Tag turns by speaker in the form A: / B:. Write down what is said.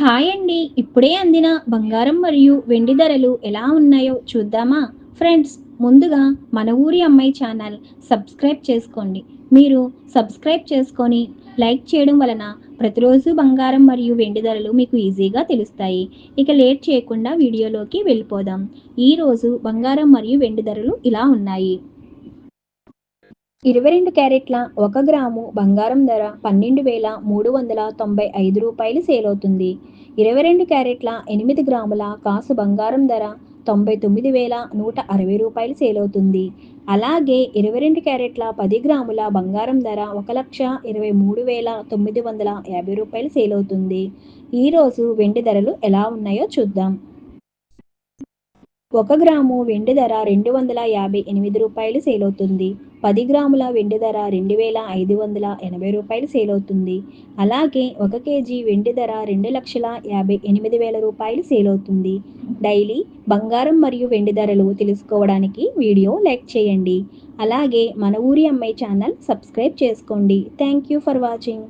A: Hi అండి. ఇప్పుడే అందిన బంగారం మరియు వెండి ధరలు ఎలా ఉన్నాయో చూద్దామా? ఫ్రెండ్స్, ముందుగా మన ఊరి అమ్మాయి ఛానల్ సబ్స్క్రైబ్ చేసుకోండి. మీరు సబ్స్క్రైబ్ చేసుకొని లైక్ చేయడం వలన ప్రతిరోజు బంగారం మరియు వెండి ధరలు మీకు ఈజీగా తెలుస్తాయి. ఇక లేట్ చేయకుండా వీడియోలోకి వెళ్ళిపోదాం. ఈరోజు బంగారం మరియు వెండి ధరలు ఇలా ఉన్నాయి. 22 క్యారెట్ల 1 గ్రాము బంగారం ధర రూ. 12,395 సేలవుతుంది. 22 క్యారెట్ల 8 గ్రాముల కాసు బంగారం ధర రూ. 99,160 సేలవుతుంది. అలాగే 22 క్యారెట్ల 10 గ్రాముల బంగారం ధర రూ. 1,23,950 సేలవుతుంది. ఈరోజు వెండి ధరలు ఎలా ఉన్నాయో చూద్దాం. 1 గ్రాము వెండి ధర రూ. 258 సేలవుతుంది. 10 గ్రాముల వెండి ధర రూ. 2,580 సేలవుతుంది. అలాగే 1 కేజీ వెండి ధర రూ. 2,58,000 సేలవుతుంది. డైలీ బంగారం మరియు వెండి ధరలు తెలుసుకోవడానికి వీడియో లైక్ చేయండి. అలాగే మన ఊరి అమ్మాయి ఛానల్ సబ్స్క్రైబ్ చేసుకోండి. Thank you for watching.